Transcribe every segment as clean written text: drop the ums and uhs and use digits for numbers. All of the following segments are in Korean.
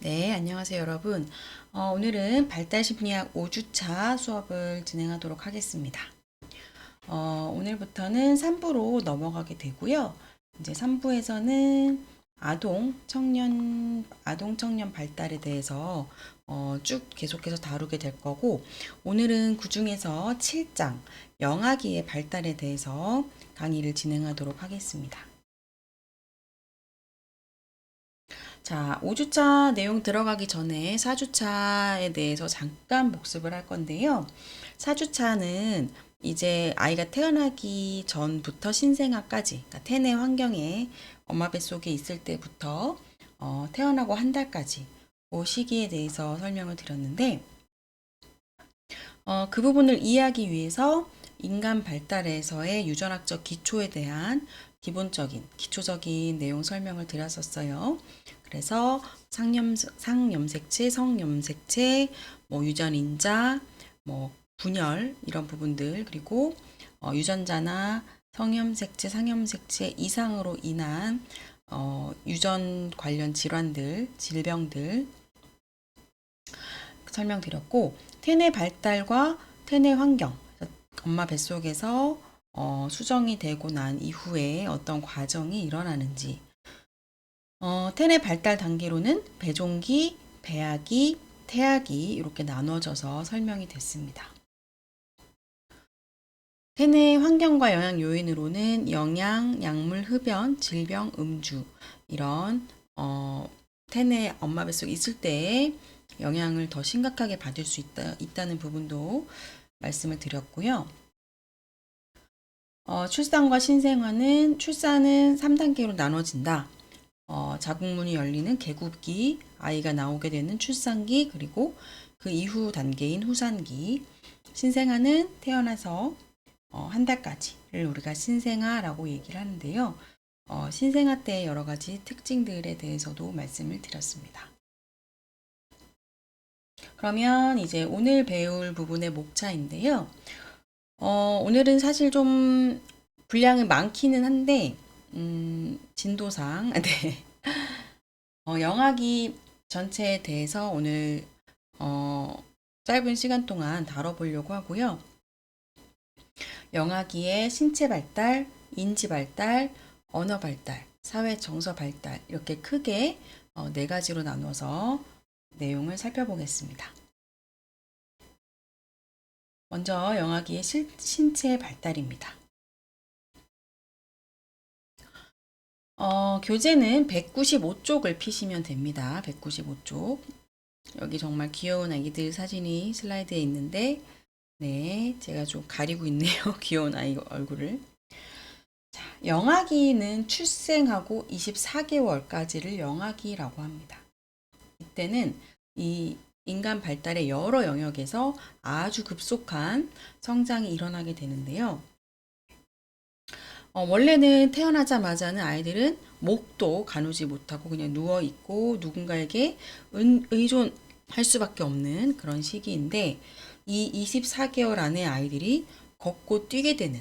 네, 안녕하세요, 여러분. 오늘은 발달 심리학 5주차 수업을 진행하도록 하겠습니다. 오늘부터는 3부로 넘어가게 되고요. 이제 3부에서는 아동 청년 발달에 대해서 쭉 계속해서 다루게 될 거고, 오늘은 그 중에서 7장, 영아기의 발달에 대해서 강의를 진행하도록 하겠습니다. 자, 5주차 내용 들어가기 전에 4주차에 대해서 잠깐 복습을 할 건데요. 4주차는 이제 아이가 태어나기 전부터 신생아까지, 그러니까 태내 환경에 엄마 뱃속에 있을 때부터 태어나고 한 달까지 그 시기에 대해서 설명을 드렸는데, 그 부분을 이해하기 위해서 인간 발달에서의 유전학적 기초에 대한 기초적인 내용 설명을 드렸었어요. 그래서 상염색체, 성염색체, 유전인자, 분열 이런 부분들 그리고 유전자나 성염색체, 상염색체 이상으로 인한 유전 관련 질환들, 질병들 설명드렸고 태내 발달과 태내 환경, 엄마 뱃속에서 수정이 되고 난 이후에 어떤 과정이 일어나는지 태내 발달 단계로는 배종기, 배아기, 태아기 이렇게 나눠져서 설명이 됐습니다. 태내 환경과 영양 요인으로는 영양, 약물, 흡연, 질병, 음주 이런 태내 엄마 뱃속에 있을 때 영향을 더 심각하게 받을 수 있다는 부분도 말씀을 드렸고요. 출산과 신생아는 출산은 3단계로 나눠진다. 자궁문이 열리는 개국기, 아이가 나오게 되는 출산기, 그리고 그 이후 단계인 후산기. 신생아는 태어나서 한 달까지를 우리가 신생아라고 얘기를 하는데요. 신생아 때 여러 가지 특징들에 대해서도 말씀을 드렸습니다. 그러면 이제 오늘 배울 부분의 목차인데요. 오늘은 사실 좀 분량은 많기는 한데, 진도상, 네. 영아기 전체에 대해서 오늘, 짧은 시간 동안 다뤄보려고 하고요. 영아기의 신체 발달, 인지 발달, 언어 발달, 사회 정서 발달, 이렇게 크게 네 가지로 나눠서 내용을 살펴보겠습니다. 먼저 영아기의 신체 발달입니다. 교재는 195쪽을 피시면 됩니다. 195쪽. 여기 정말 귀여운 아기들 사진이 슬라이드에 있는데, 네, 제가 좀 가리고 있네요. 귀여운 아이 얼굴을. 자, 영아기는 출생하고 24개월까지를 영아기라고 합니다. 이때는 이 인간 발달의 여러 영역에서 아주 급속한 성장이 일어나게 되는데요. 원래는 태어나자마자는 아이들은 목도 가누지 못하고 그냥 누워있고 누군가에게 의존할 수밖에 없는 그런 시기인데 이 24개월 안에 아이들이 걷고 뛰게 되는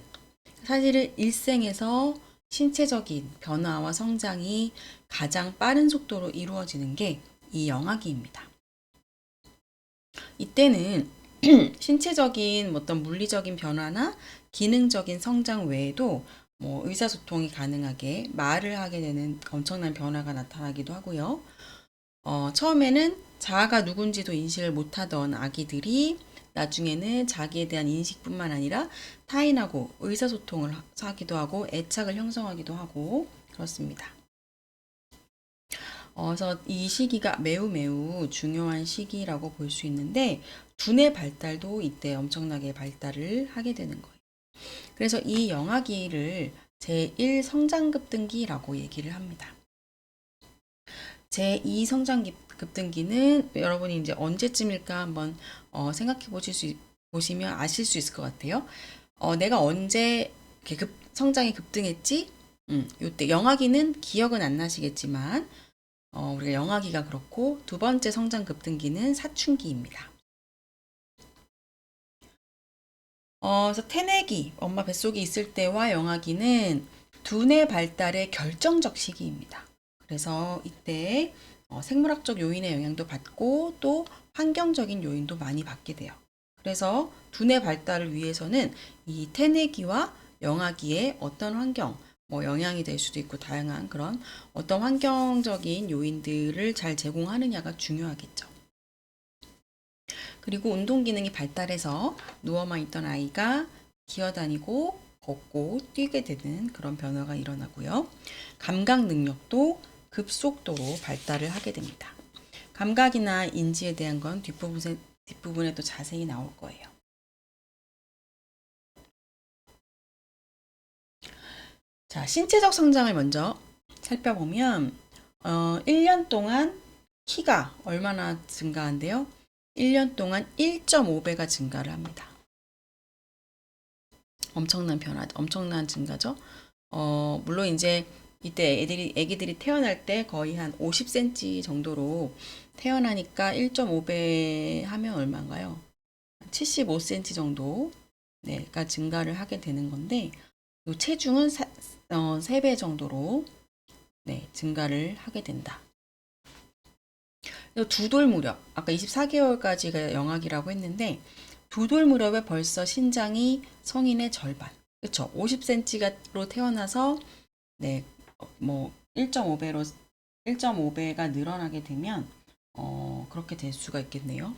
사실은 일생에서 신체적인 변화와 성장이 가장 빠른 속도로 이루어지는 게 이 영아기입니다. 이때는 신체적인 어떤 물리적인 변화나 기능적인 성장 외에도 의사소통이 가능하게 말을 하게 되는 엄청난 변화가 나타나기도 하고요. 처음에는 자아가 누군지도 인식을 못하던 아기들이 나중에는 자기에 대한 인식뿐만 아니라 타인하고 의사소통을 하기도 하고 애착을 형성하기도 하고 그렇습니다. 그래서 이 시기가 매우 매우 중요한 시기라고 볼 수 있는데 두뇌 발달도 이때 엄청나게 발달을 하게 되는 거예요. 그래서 이 영아기를 제1 성장급등기라고 얘기를 합니다. 제2 성장급등기는 여러분이 이제 언제쯤일까 한번 생각해 보시면 아실 수 있을 것 같아요. 내가 언제 이렇게 성장이 급등했지? 요때 영아기는 기억은 안 나시겠지만 우리가 영아기가 그렇고 두 번째 성장 급등기는 사춘기입니다. 그래서 태내기, 엄마 뱃속에 있을 때와 영아기는 두뇌 발달의 결정적 시기입니다. 그래서 이때 생물학적 요인의 영향도 받고 또 환경적인 요인도 많이 받게 돼요. 그래서 두뇌 발달을 위해서는 이 태내기와 영아기의 어떤 환경, 영향이 될 수도 있고 다양한 그런 어떤 환경적인 요인들을 잘 제공하느냐가 중요하겠죠. 그리고 운동 기능이 발달해서 누워만 있던 아이가 기어다니고 걷고 뛰게 되는 그런 변화가 일어나고요. 감각 능력도 급속도로 발달을 하게 됩니다. 감각이나 인지에 대한 건 뒷부분에 또 자세히 나올 거예요. 자, 신체적 성장을 먼저 살펴보면 1년 동안 키가 얼마나 증가한대요? 1년 동안 1.5배가 증가를 합니다. 엄청난 증가죠. 물론 이제 이때 애기들이 태어날 때 거의 한 50cm 정도로 태어나니까 1.5배 하면 얼마인가요? 75cm 정도가 증가를 하게 되는 건데, 체중은 3배 정도로 증가를 하게 된다. 두 돌 무렵, 아까 24개월까지가 영악이라고 했는데, 두 돌 무렵에 벌써 신장이 성인의 절반, 그쵸? 50cm로 태어나서 1.5배가 늘어나게 되면 그렇게 될 수가 있겠네요.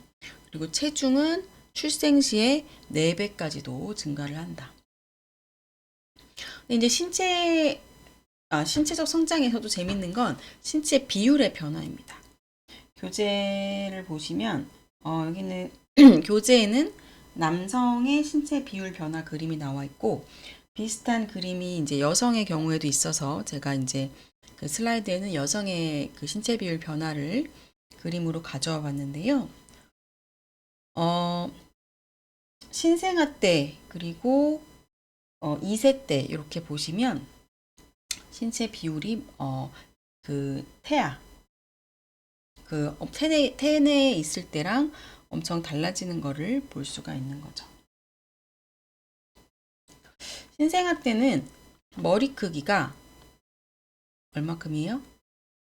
그리고 체중은 출생 시에 4배까지도 증가를 한다. 근데 이제 신체적 성장에서도 재밌는 건 신체 비율의 변화입니다. 교재를 보시면 여기는 교재에는 남성의 신체 비율 변화 그림이 나와 있고 비슷한 그림이 이제 여성의 경우에도 있어서 제가 이제 그 슬라이드에는 여성의 그 신체 비율 변화를 그림으로 가져와 봤는데요. 신생아 때 그리고 2세 때 이렇게 보시면 신체 비율이 그 태내에 있을 때랑 엄청 달라지는 거를 볼 수가 있는 거죠. 신생아 때는 머리 크기가 얼마큼이에요?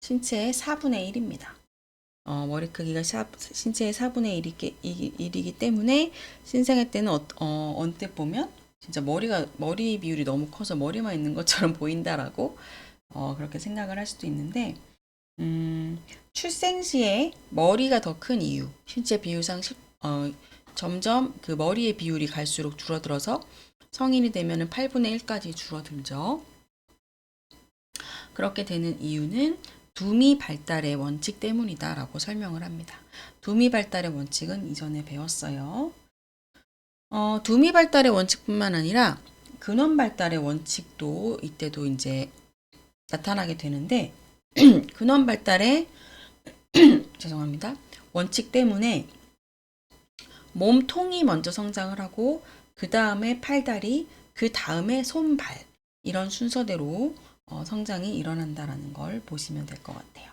신체의 4분의 1입니다. 머리 크기가 신체의 4분의 1이기 때문에 신생아 때는 언뜻 보면 진짜 머리 비율이 너무 커서 머리만 있는 것처럼 보인다라고 그렇게 생각을 할 수도 있는데 출생 시에 머리가 더 큰 이유, 신체 비율상 점점 그 머리의 비율이 갈수록 줄어들어서 성인이 되면 8분의 1까지 줄어들죠. 그렇게 되는 이유는 두미 발달의 원칙 때문이다라고 설명을 합니다. 두미 발달의 원칙은 이전에 배웠어요. 두미 발달의 원칙뿐만 아니라 근원 발달의 원칙도 이때도 이제 나타나게 되는데 근원 발달의 죄송합니다. 원칙 때문에 몸통이 먼저 성장을 하고 그 다음에 팔다리, 그 다음에 손발 이런 순서대로 성장이 일어난다라는 걸 보시면 될 것 같아요.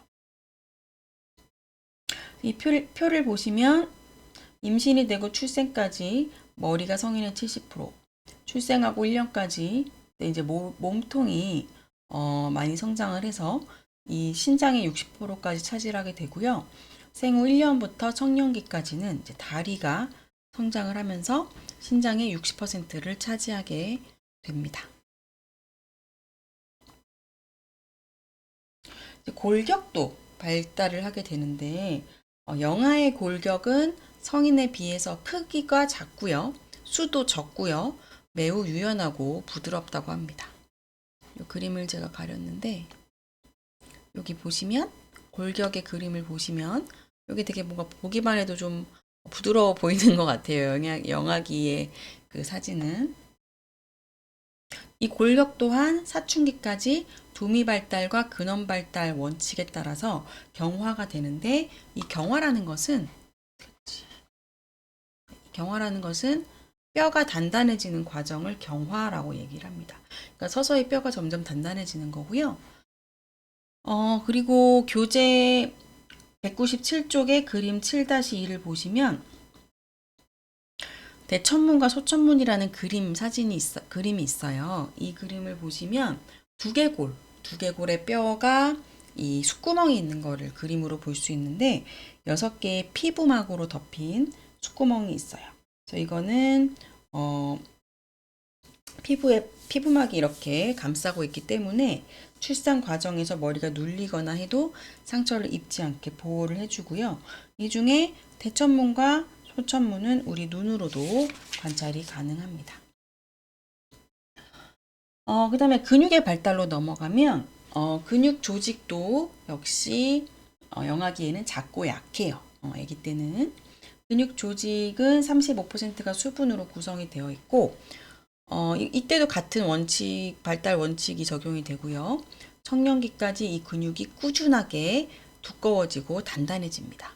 이 표를 보시면 임신이 되고 출생까지 머리가 성인의 70%, 출생하고 1년까지 이제 몸통이 많이 성장을 해서 이 신장의 60%까지 차지하게 되고요. 생후 1년부터 청년기까지는 이제 다리가 성장을 하면서 신장의 60%를 차지하게 됩니다. 골격도 발달을 하게 되는데 영아의 골격은 성인에 비해서 크기가 작고요. 수도 적고요. 매우 유연하고 부드럽다고 합니다. 이 그림을 제가 가렸는데 여기 보시면 골격의 그림을 보시면 여기 되게 뭔가 보기만 해도 좀 부드러워 보이는 것 같아요. 영아기의 그 사진은. 이 골격 또한 사춘기까지 두미 발달과 근원 발달 원칙에 따라서 경화가 되는데 이 경화라는 것은 뼈가 단단해지는 과정을 경화라고 얘기를 합니다. 그러니까 서서히 뼈가 점점 단단해지는 거고요. 그리고 교재 197쪽의 그림 7-2를 보시면 대천문과 소천문이라는 그림이 있어요. 이 그림을 보시면 두개골의 뼈가 이 숫구멍이 있는 거를 그림으로 볼 수 있는데 6개의 피부막으로 덮인 숫구멍이 있어요. 그래서 이거는 피부막이 이렇게 감싸고 있기 때문에 출산 과정에서 머리가 눌리거나 해도 상처를 입지 않게 보호를 해주고요. 이 중에 대천문과 소천문은 우리 눈으로도 관찰이 가능합니다. 그 다음에 근육의 발달로 넘어가면 근육 조직도 역시 영아기에는 작고 약해요. 아기 때는 근육 조직은 35%가 수분으로 구성이 되어 있고 이때도 같은 발달 원칙이 적용이 되고요. 청년기까지 이 근육이 꾸준하게 두꺼워지고 단단해집니다.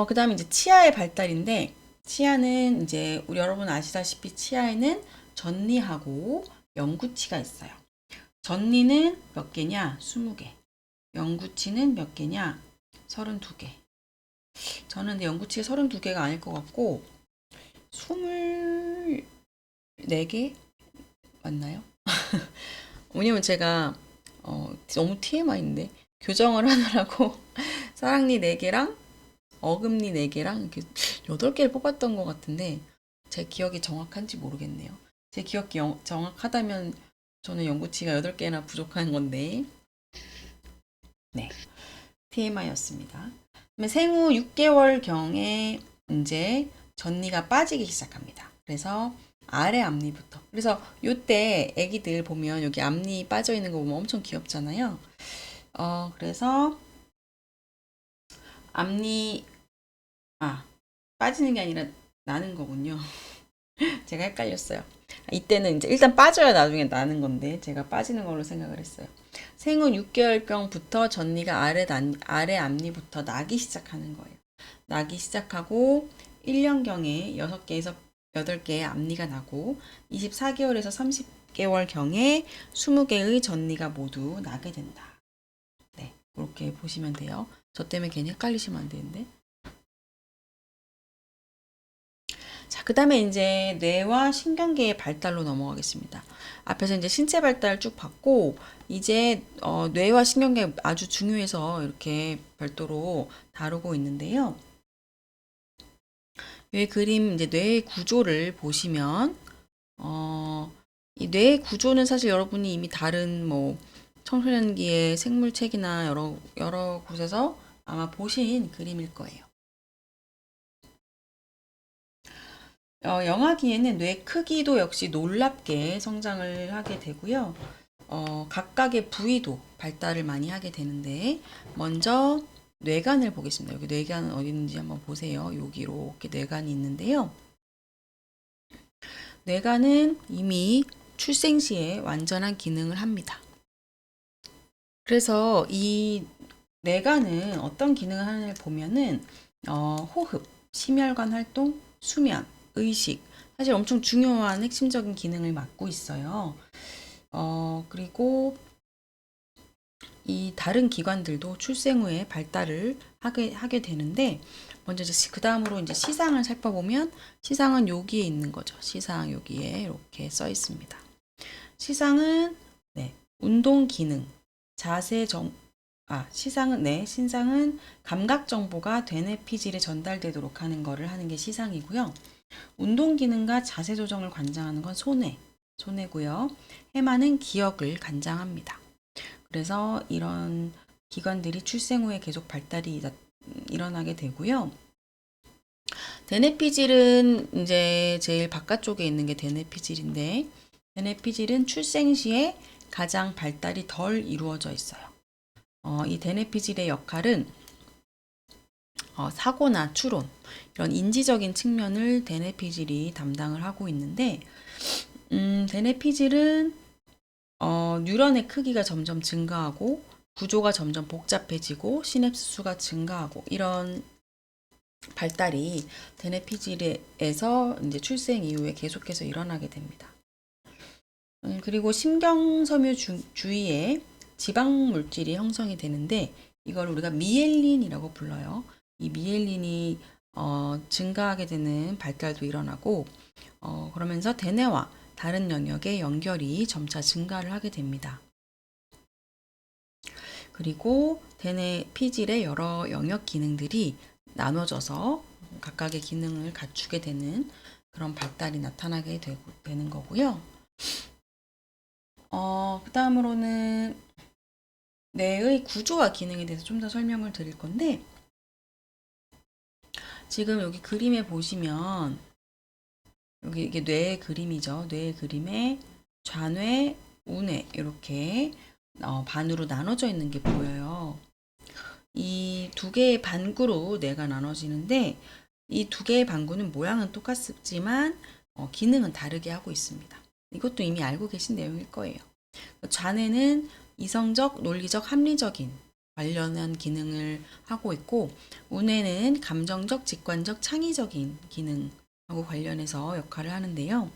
그 다음에 이제 치아의 발달인데, 치아는 이제 우리 여러분 아시다시피 치아에는 전니하고 영구치가 있어요. 전니는 몇 개냐? 20개. 영구치는 몇 개냐? 32개. 저는 근데 영구치가 32개가 아닐 것 같고, 24개? 맞나요? 왜냐면 제가 너무 TMI인데 교정을 하느라고 사랑니 4개랑 어금니 4개랑 이렇게 8개를 뽑았던 것 같은데 제 기억이 정확한지 모르겠네요. 제 기억이 정확하다면 저는 영구치가 8개나 부족한 건데 네, TMI였습니다. 생후 6개월경에 이제 전니가 빠지기 시작합니다. 그래서 아래 앞니부터. 그래서 요때 애기들 보면 여기 앞니 빠져 있는 거 보면 엄청 귀엽잖아요. 그래서 앞니 빠지는 게 아니라 나는 거군요. 제가 헷갈렸어요. 이때는 이제 일단 빠져야 나중에 나는 건데 제가 빠지는 걸로 생각을 했어요. 생후 6개월경부터 전니가 아래 앞니부터 나기 시작하는 거예요. 나기 시작하고 1년경에 6개에서 8개의 앞니가 나고 24개월에서 30개월경에 20개의 전니가 모두 나게 된다. 네, 그렇게 보시면 돼요. 저 때문에 괜히 헷갈리시면 안 되는데. 자, 그 다음에 이제 뇌와 신경계의 발달로 넘어가겠습니다. 앞에서 이제 신체 발달 쭉 봤고, 이제 뇌와 신경계 아주 중요해서 이렇게 별도로 다루고 있는데요. 이 그림 이제 뇌의 구조를 보시면, 이 뇌의 구조는 사실 여러분이 이미 다른 뭐 청소년기의 생물책이나 여러 곳에서 아마 보신 그림일 거예요. 영아기에는 뇌 크기도 역시 놀랍게 성장을 하게 되고요. 각각의 부위도 발달을 많이 하게 되는데, 먼저 뇌간을 보겠습니다. 여기 뇌간 어디 있는지 한번 보세요. 여기 이렇게 뇌간이 있는데요. 뇌간은 이미 출생 시에 완전한 기능을 합니다. 그래서 이 뇌간은 어떤 기능을 하는지를 보면은 호흡, 심혈관 활동, 수면, 의식, 사실 엄청 중요한 핵심적인 기능을 맡고 있어요. 그리고 이 다른 기관들도 출생 후에 발달을 하게 되는데, 먼저 이제 그 다음으로 이제 시상을 살펴보면, 시상은 여기에 있는 거죠. 시상 여기에 이렇게 써 있습니다. 시상은 운동 기능, 신상은 감각 정보가 되뇌피질에 전달되도록 하는 거를 하는 게 시상이고요. 운동 기능과 자세 조정을 관장하는 건 손해고요. 해마는 기억을 관장합니다. 그래서 이런 기관들이 출생 후에 계속 발달이 일어나게 되고요. 대뇌피질은 이제 제일 바깥쪽에 있는 게 대뇌피질인데, 대뇌피질은 출생 시에 가장 발달이 덜 이루어져 있어요. 이 대뇌피질의 역할은 사고나 추론, 이런 인지적인 측면을 대뇌피질이 담당을 하고 있는데, 대뇌피질은 뉴런의 크기가 점점 증가하고 구조가 점점 복잡해지고 시냅스 수가 증가하고 이런 발달이 대뇌피질에서 이제 출생 이후에 계속해서 일어나게 됩니다. 그리고 심경섬유 주위에 지방 물질이 형성이 되는데 이걸 우리가 미엘린이라고 불러요. 이 미엘린이 증가하게 되는 발달도 일어나고 그러면서 대뇌와 다른 영역의 연결이 점차 증가를 하게 됩니다. 그리고 대뇌 피질의 여러 영역 기능들이 나눠져서 각각의 기능을 갖추게 되는 그런 발달이 나타나게 되는 거고요. 그 다음으로는 뇌의 구조와 기능에 대해서 좀 더 설명을 드릴 건데, 지금 여기 그림에 보시면 여기 이게 뇌의 그림이죠. 뇌의 그림에 좌뇌, 우뇌 이렇게 반으로 나눠져 있는 게 보여요. 이 두 개의 반구로 뇌가 나눠지는데 이 두 개의 반구는 모양은 똑같지만 기능은 다르게 하고 있습니다. 이것도 이미 알고 계신 내용일 거예요. 좌뇌는 이성적, 논리적, 합리적인 관련한 기능을 하고 있고 우뇌는 감정적, 직관적, 창의적인 기능하고 관련해서 역할을 하는데요.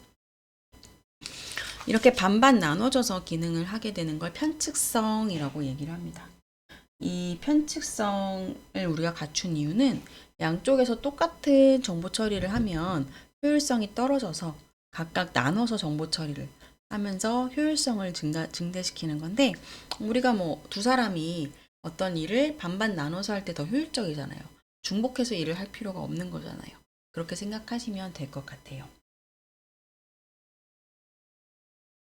이렇게 반반 나눠져서 기능을 하게 되는 걸 편측성이라고 얘기를 합니다. 이 편측성을 우리가 갖춘 이유는 양쪽에서 똑같은 정보 처리를 하면 효율성이 떨어져서 각각 나눠서 정보 처리를 하면서 효율성을 증대시키는 건데, 우리가 뭐 두 사람이 어떤 일을 반반 나눠서 할 때 더 효율적이잖아요. 중복해서 일을 할 필요가 없는 거잖아요. 그렇게 생각하시면 될 것 같아요.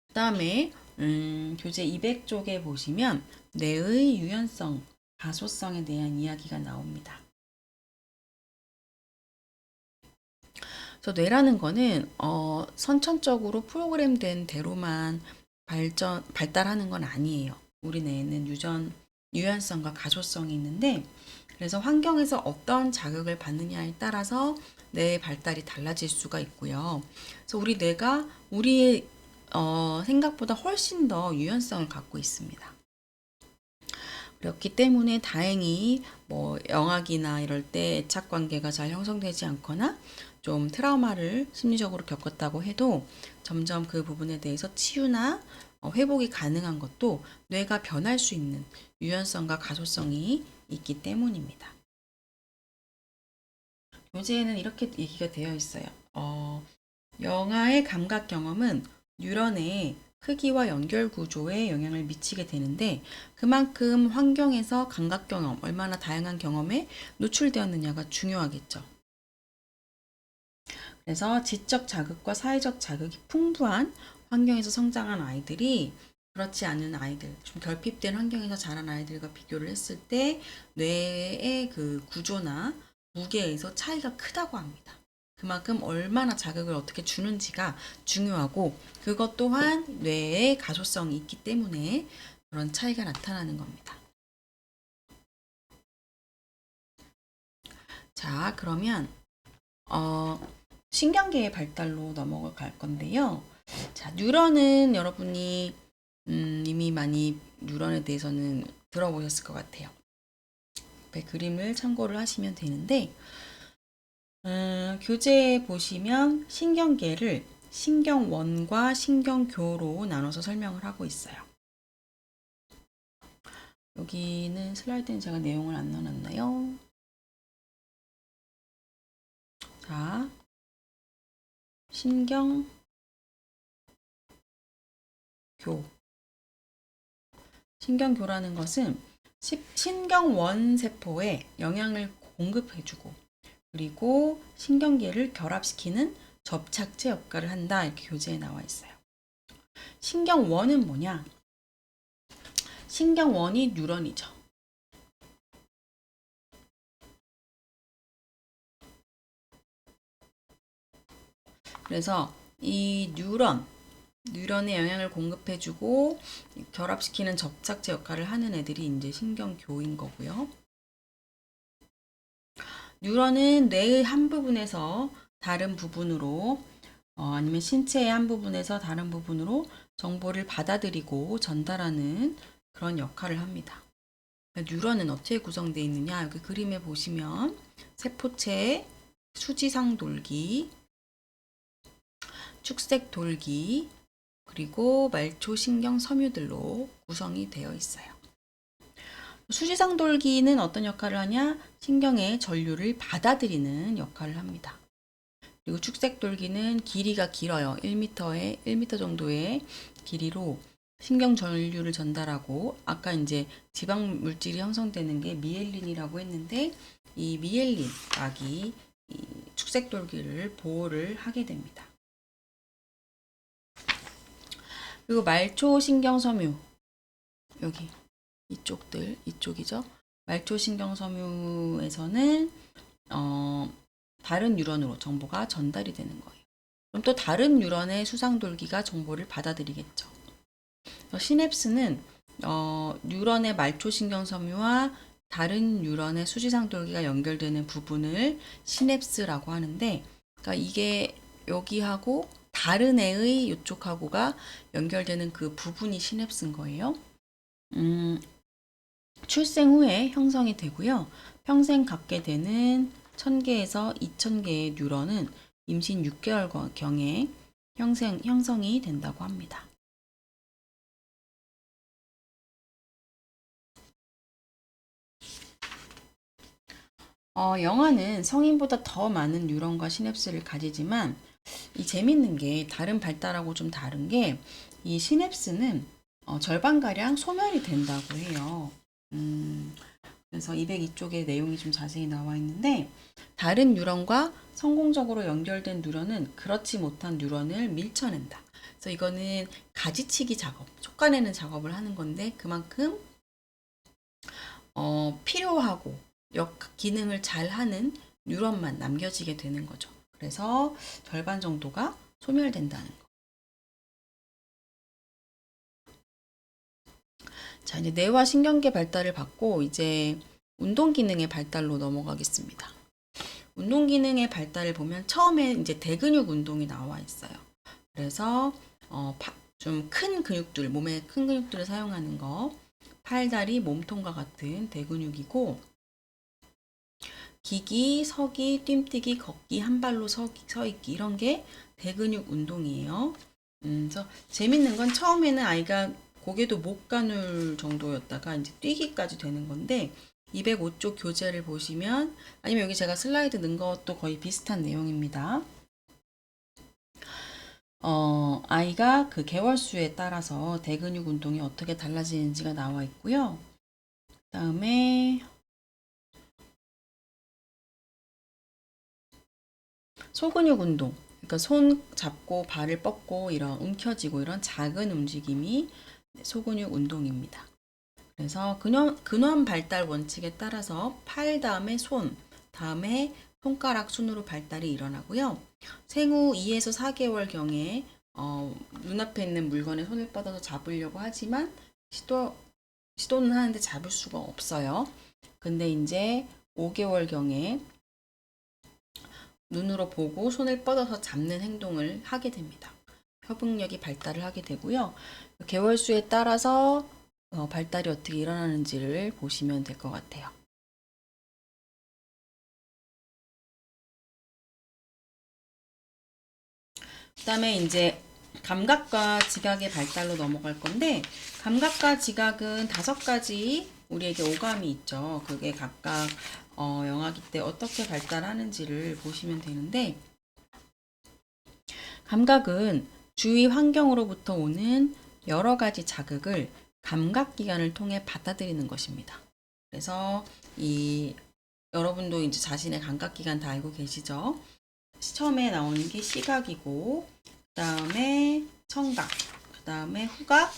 그 다음에 교재 200쪽에 보시면 뇌의 유연성, 가소성에 대한 이야기가 나옵니다. 그래서 뇌라는 거는 선천적으로 프로그램된 대로만 발달하는 건 아니에요. 우리 뇌에는 유연성과 가소성이 있는데, 그래서 환경에서 어떤 자극을 받느냐에 따라서 뇌의 발달이 달라질 수가 있고요. 그래서 우리 뇌가 우리의 생각보다 훨씬 더 유연성을 갖고 있습니다. 그렇기 때문에 다행히 뭐 영악이나 이럴 때 애착 관계가 잘 형성되지 않거나 좀 트라우마를 심리적으로 겪었다고 해도 점점 그 부분에 대해서 치유나 회복이 가능한 것도 뇌가 변할 수 있는 유연성과 가소성이 있기 때문입니다. 교재에는 이렇게 얘기가 되어 있어요. 영아의 감각 경험은 뉴런의 크기와 연결 구조에 영향을 미치게 되는데, 그만큼 환경에서 감각 경험, 얼마나 다양한 경험에 노출되었느냐가 중요하겠죠. 그래서 지적 자극과 사회적 자극이 풍부한 환경에서 성장한 아이들이 그렇지 않은 아이들, 좀 결핍된 환경에서 자란 아이들과 비교를 했을 때 뇌의 그 구조나 무게에서 차이가 크다고 합니다. 그만큼 얼마나 자극을 어떻게 주는지가 중요하고, 그것 또한 뇌의 가소성이 있기 때문에 그런 차이가 나타나는 겁니다. 자, 그러면 신경계의 발달로 넘어갈 건데요. 자, 뉴런은 여러분이 이미 많이 뉴런에 대해서는 들어보셨을 것 같아요. 옆에 그림을 참고를 하시면 되는데, 교재에 보시면 신경계를 신경원과 신경교로 나눠서 설명을 하고 있어요. 여기는 슬라이드는 제가 내용을 안 넣어놨나요? 자, 신경교. 신경교라는 것은 신경원 세포에 영향을 공급해주고, 그리고 신경계를 결합시키는 접착제 역할을 한다. 이렇게 교재에 나와 있어요. 신경원은 뭐냐? 신경원이 뉴런이죠. 그래서 이 뉴런에 영향을 공급해주고 결합시키는 접착제 역할을 하는 애들이 이제 신경교인 거고요. 뉴런은 뇌의 한 부분에서 다른 부분으로 아니면 신체의 한 부분에서 다른 부분으로 정보를 받아들이고 전달하는 그런 역할을 합니다. 뉴런은 어떻게 구성되어 있느냐? 여기 그림에 보시면 세포체, 수지상 돌기, 축색 돌기, 그리고 말초신경 섬유들로 구성이 되어 있어요. 수지상 돌기는 어떤 역할을 하냐? 신경의 전류를 받아들이는 역할을 합니다. 그리고 축색 돌기는 길이가 길어요. 1m 정도의 길이로 신경 전류를 전달하고 아까 이제 지방 물질이 형성되는 게 미엘린이라고 했는데 이 미엘린 막이 이 축색돌기를 보호를 하게 됩니다. 그리고 말초 신경섬유 여기 이쪽이죠. 말초 신경섬유에서는 다른 뉴런으로 정보가 전달이 되는 거예요. 그럼 또 다른 뉴런의 수상돌기가 정보를 받아들이겠죠. 시냅스는 뉴런의 말초신경섬유와 다른 뉴런의 수지상돌기가 연결되는 부분을 시냅스라고 하는데, 그러니까 이게 여기하고 다른 애의 이쪽하고가 연결되는 그 부분이 시냅스인 거예요. 출생 후에 형성이 되고요. 평생 갖게 되는 1000개에서 2000개의 뉴런은 임신 6개월경에 형성이 된다고 합니다. 영아는 성인보다 더 많은 뉴런과 시냅스를 가지지만 이 재밌는 게 다른 발달하고 좀 다른 게 이 시냅스는 절반가량 소멸이 된다고 해요. 그래서 202쪽에 내용이 좀 자세히 나와 있는데 다른 뉴런과 성공적으로 연결된 뉴런은 그렇지 못한 뉴런을 밀쳐낸다. 그래서 이거는 가지치기 작업, 촉가내는 작업을 하는 건데 그만큼 필요하고 기능을 잘 하는 뉴런만 남겨지게 되는 거죠. 그래서 절반 정도가 소멸된다는 거. 자, 이제 뇌와 신경계 발달을 받고 이제 운동 기능의 발달로 넘어가겠습니다. 운동 기능의 발달을 보면 처음에 이제 대근육 운동이 나와 있어요. 그래서 좀 큰 근육들, 몸에 큰 근육들을 사용하는 거, 팔다리, 몸통과 같은 대근육이고 기기, 서기, 뜀뛰기, 걷기, 한 발로 서 있기 이런 게 대근육 운동이에요. 그래서 재밌는 건 처음에는 아이가 고개도 못 가눌 정도였다가 이제 뛰기까지 되는 건데 205쪽 교재를 보시면 아니면 여기 제가 슬라이드 넣은 것도 거의 비슷한 내용입니다. 아이가 그 개월수에 따라서 대근육 운동이 어떻게 달라지는지가 나와 있고요. 그 다음에 소근육 운동, 그러니까 손 잡고 발을 뻗고 이런 움켜쥐고 이런 작은 움직임이 소근육 운동입니다. 그래서 근원 발달 원칙에 따라서 팔 다음에 손, 다음에 손가락 순으로 발달이 일어나고요. 생후 2에서 4개월경에 눈앞에 있는 물건에 손을 뻗어서 잡으려고 하지만 시도는 하는데 잡을 수가 없어요. 근데 이제 5개월경에 눈으로 보고 손을 뻗어서 잡는 행동을 하게 됩니다. 협응력이 발달을 하게 되고요. 개월수에 따라서 발달이 어떻게 일어나는지를 보시면 될 것 같아요. 그 다음에 이제 감각과 지각의 발달로 넘어갈 건데 감각과 지각은 5가지 우리에게 오감이 있죠. 그게 각각 영아기 때 어떻게 발달하는지를 보시면 되는데 감각은 주위 환경으로부터 오는 여러 가지 자극을 감각기관을 통해 받아들이는 것입니다. 그래서 여러분도 이제 자신의 감각기관 다 알고 계시죠? 처음에 나오는 게 시각이고, 그 다음에 청각, 그 다음에 후각,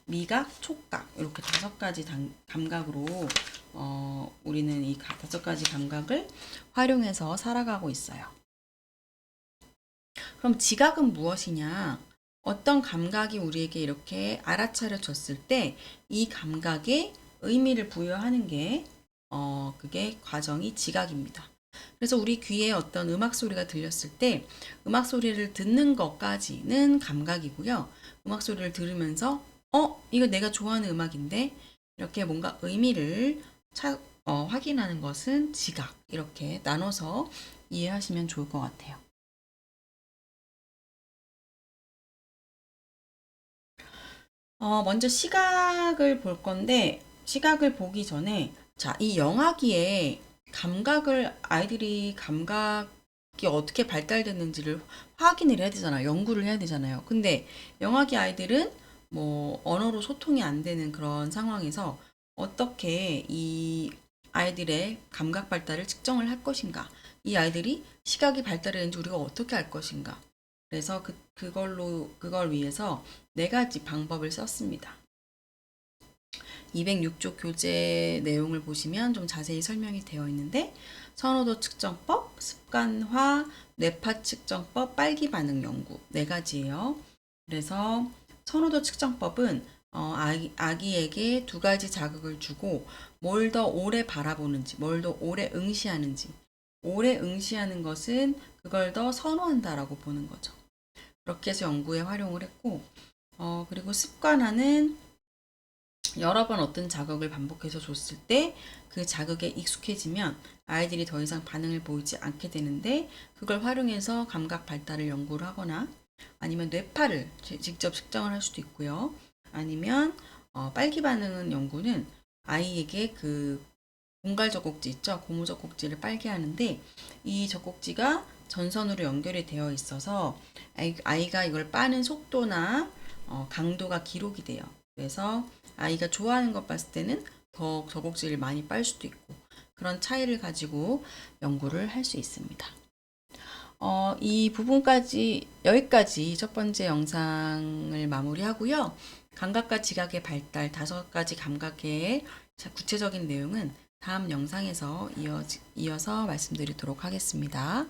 미각, 촉각 이렇게 5가지 감각으로 우리는 이 5가지 감각을 활용해서 살아가고 있어요. 그럼 지각은 무엇이냐? 어떤 감각이 우리에게 이렇게 알아차려졌을 때 이 감각에 의미를 부여하는 게 그게 과정이 지각입니다. 그래서 우리 귀에 어떤 음악 소리가 들렸을 때 음악 소리를 듣는 것까지는 감각이고요. 음악 소리를 들으면서 이거 내가 좋아하는 음악인데 이렇게 뭔가 의미를 확인하는 것은 지각 이렇게 나눠서 이해하시면 좋을 것 같아요. 먼저 시각을 볼 건데 시각을 보기 전에 자, 이 영아기에 아이들이 감각이 어떻게 발달됐는지를 확인을 해야 되잖아요. 연구를 해야 되잖아요. 근데 영아기 아이들은 뭐 언어로 소통이 안 되는 그런 상황에서 어떻게 이 아이들의 감각 발달을 측정을 할 것인가? 이 아이들이 시각이 발달했는지 우리가 어떻게 알 것인가? 그래서 그걸 위해서 네 가지 방법을 썼습니다. 206조 교재 내용을 보시면 좀 자세히 설명이 되어 있는데 선호도 측정법, 습관화, 뇌파 측정법, 빨기 반응 연구 네 가지예요. 그래서 선호도 측정법은 아기에게 두 가지 자극을 주고 뭘 더 오래 바라보는지, 뭘 더 오래 응시하는지, 오래 응시하는 것은 그걸 더 선호한다라고 보는 거죠. 그렇게 해서 연구에 활용을 했고, 그리고 습관화는 여러 번 어떤 자극을 반복해서 줬을 때 그 자극에 익숙해지면 아이들이 더 이상 반응을 보이지 않게 되는데 그걸 활용해서 감각 발달을 연구를 하거나 아니면 뇌파를 직접 측정을 할 수도 있고요. 아니면 빨기 반응 연구는 아이에게 그 공갈 젖꼭지 있죠. 고무 젖꼭지를 빨게 하는데 이 젖꼭지가 전선으로 연결이 되어 있어서 아이가 이걸 빠는 속도나 강도가 기록이 돼요. 그래서 아이가 좋아하는 것 봤을 때는 더 젖꼭지를 많이 빨 수도 있고 그런 차이를 가지고 연구를 할 수 있습니다. 이 부분까지 여기까지 첫 번째 영상을 마무리하고요. 감각과 지각의 발달 5가지 감각의 구체적인 내용은 다음 영상에서 이어서 말씀드리도록 하겠습니다.